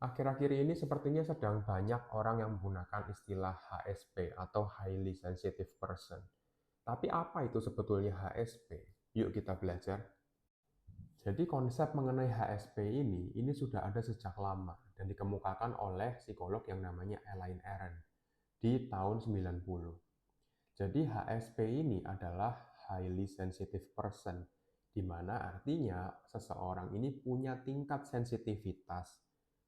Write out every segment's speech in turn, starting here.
Akhir-akhir ini sepertinya sedang banyak orang yang menggunakan istilah HSP atau Highly Sensitive Person. Tapi apa itu sebetulnya HSP? Yuk kita belajar. Jadi konsep mengenai HSP ini sudah ada sejak lama dan dikemukakan oleh psikolog yang namanya Elaine Aron di tahun 90. Jadi HSP ini adalah Highly Sensitive Person, di mana artinya seseorang ini punya tingkat sensitivitas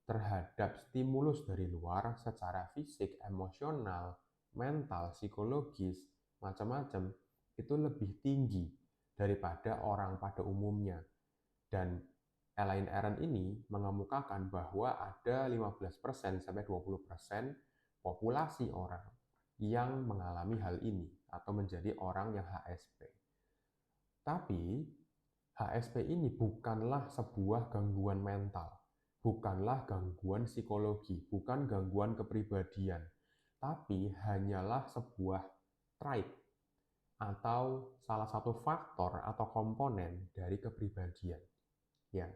terhadap stimulus dari luar secara fisik, emosional, mental, psikologis, macam-macam itu lebih tinggi daripada orang pada umumnya. Dan Elaine Aron ini mengemukakan bahwa ada 15% sampai 20% populasi orang yang mengalami hal ini atau menjadi orang yang HSP. Tapi HSP ini bukanlah sebuah gangguan mental, bukanlah gangguan psikologi, bukan gangguan kepribadian, tapi hanyalah sebuah trait atau salah satu faktor atau komponen dari kepribadian. Ya,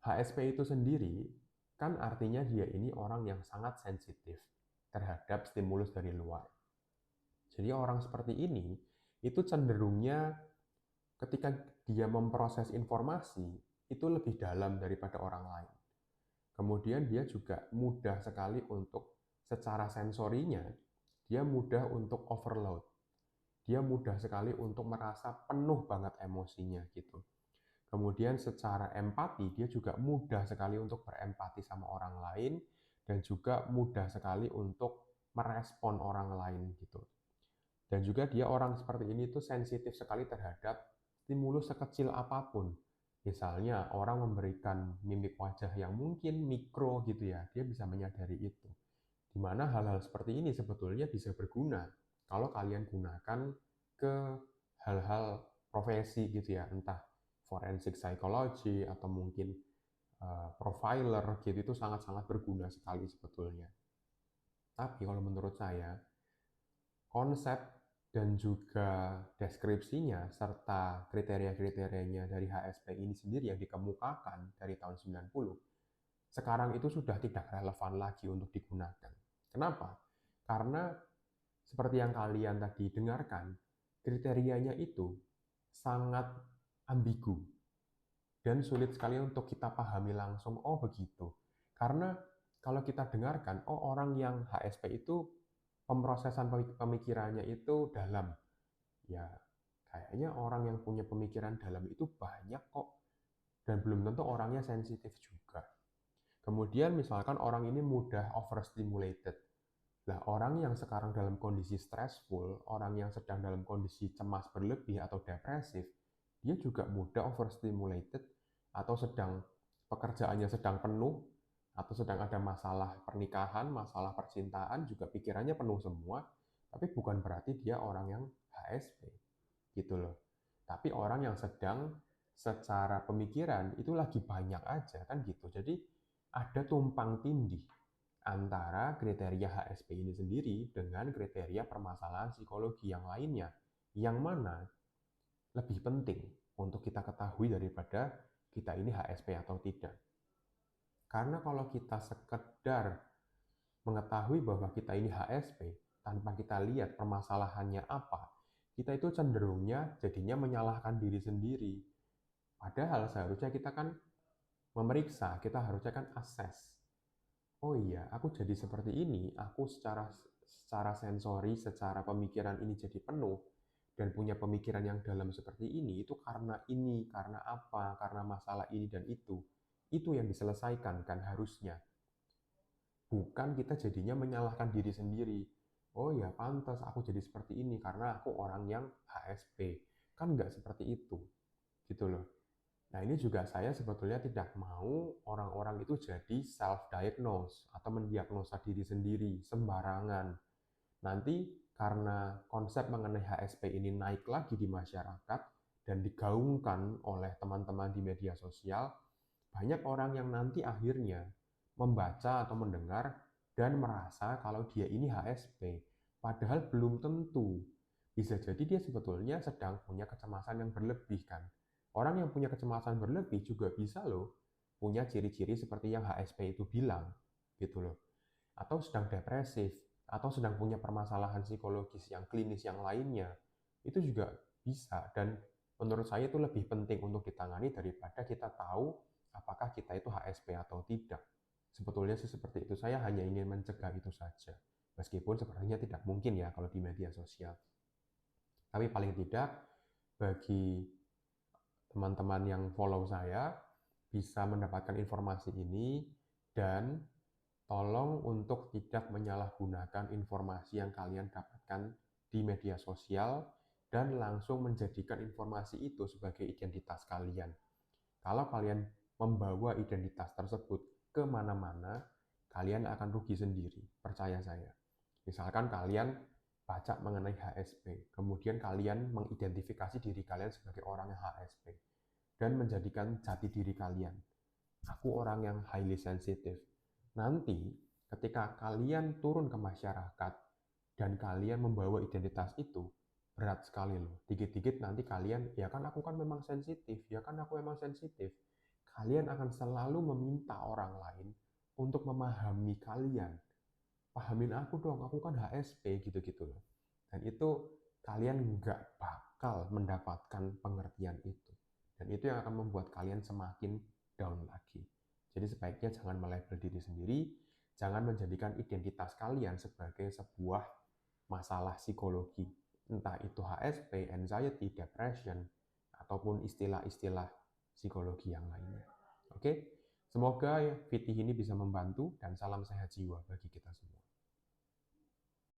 HSP itu sendiri kan artinya dia ini orang yang sangat sensitif terhadap stimulus dari luar. Jadi orang seperti ini itu cenderungnya ketika dia memproses informasi itu lebih dalam daripada orang lain. Kemudian dia juga mudah sekali untuk secara sensorinya, dia mudah untuk overload. Dia mudah sekali untuk merasa penuh banget emosinya gitu. Kemudian secara empati, dia juga mudah sekali untuk berempati sama orang lain dan juga mudah sekali untuk merespon orang lain gitu. Dan juga dia orang seperti ini tuh sensitif sekali terhadap stimulus sekecil apapun. Misalnya orang memberikan mimik wajah yang mungkin mikro gitu ya, dia bisa menyadari itu. Di mana hal-hal seperti ini sebetulnya bisa berguna kalau kalian gunakan ke hal-hal profesi gitu ya, entah forensic psychology atau mungkin profiler gitu, itu sangat-sangat berguna sekali sebetulnya. Tapi kalau menurut saya, konsep dan juga deskripsinya serta kriteria-kriterianya dari HSP ini sendiri yang dikemukakan dari tahun 90, sekarang itu sudah tidak relevan lagi untuk digunakan. Kenapa? Karena seperti yang kalian tadi dengarkan, kriterianya itu sangat ambigu dan sulit sekali untuk kita pahami langsung, oh begitu. Karena kalau kita dengarkan, oh orang yang HSP itu pemrosesan pemikirannya itu dalam. Ya, kayaknya orang yang punya pemikiran dalam itu banyak kok. Dan belum tentu orangnya sensitif juga. Kemudian misalkan orang ini mudah overstimulated. Nah, orang yang sekarang dalam kondisi stressful, orang yang sedang dalam kondisi cemas berlebih atau depresif, dia juga mudah overstimulated atau sedang pekerjaannya sedang penuh atau sedang ada masalah pernikahan, masalah percintaan, juga pikirannya penuh semua, tapi bukan berarti dia orang yang HSP gitu loh. Tapi orang yang sedang secara pemikiran itu lagi banyak aja kan gitu. Jadi ada tumpang tindih antara kriteria HSP ini sendiri dengan kriteria permasalahan psikologi yang lainnya, yang mana lebih penting untuk kita ketahui daripada kita ini HSP atau tidak. Karena kalau kita sekedar mengetahui bahwa kita ini HSP tanpa kita lihat permasalahannya apa, kita itu cenderungnya jadinya menyalahkan diri sendiri. Padahal seharusnya kita kan memeriksa, kita harusnya kan assess. Oh iya, aku jadi seperti ini, aku secara sensori, secara pemikiran ini jadi penuh dan punya pemikiran yang dalam seperti itu karena apa, karena masalah ini dan itu. Itu yang diselesaikan kan harusnya. Bukan kita jadinya menyalahkan diri sendiri. Oh ya, pantas aku jadi seperti ini karena aku orang yang HSP. Kan nggak seperti itu. Gitu loh. Nah, ini juga saya sebetulnya tidak mau orang-orang itu jadi self-diagnose atau mendiagnosa diri sendiri sembarangan. Nanti karena konsep mengenai HSP ini naik lagi di masyarakat dan digaungkan oleh teman-teman di media sosial, banyak orang yang nanti akhirnya membaca atau mendengar dan merasa kalau dia ini HSP. Padahal belum tentu. Bisa jadi dia sebetulnya sedang punya kecemasan yang berlebih kan. Orang yang punya kecemasan berlebih juga bisa loh punya ciri-ciri seperti yang HSP itu bilang, gitu loh. Atau sedang depresif, atau sedang punya permasalahan psikologis yang klinis yang lainnya, itu juga bisa. Dan menurut saya itu lebih penting untuk ditangani daripada kita tahu apakah kita itu HSP atau tidak. Sebetulnya sih seperti itu, saya hanya ingin mencegah itu saja. Meskipun sepertinya tidak mungkin ya kalau di media sosial. Tapi paling tidak, bagi teman-teman yang follow saya, bisa mendapatkan informasi ini, dan tolong untuk tidak menyalahgunakan informasi yang kalian dapatkan di media sosial dan langsung menjadikan informasi itu sebagai identitas kalian. Kalau kalian membawa identitas tersebut kemana-mana, kalian akan rugi sendiri, percaya saya. Misalkan kalian baca mengenai HSP, kemudian kalian mengidentifikasi diri kalian sebagai orang yang HSP, dan menjadikan jati diri kalian, aku orang yang highly sensitive. Nanti ketika kalian turun ke masyarakat dan kalian membawa identitas itu, berat sekali loh. Dikit-dikit nanti kalian, ya kan aku kan memang sensitif, ya kan aku memang sensitif. Kalian akan selalu meminta orang lain untuk memahami kalian. Pahamin aku dong, aku kan HSP, gitu-gitu loh. Dan itu kalian nggak bakal mendapatkan pengertian itu. Dan itu yang akan membuat kalian semakin down lagi. Jadi sebaiknya jangan melabel diri sendiri, jangan menjadikan identitas kalian sebagai sebuah masalah psikologi. Entah itu HSP, anxiety, depression, ataupun istilah-istilah psikologi yang lainnya. Oke, semoga video ini bisa membantu dan salam sehat jiwa bagi kita semua.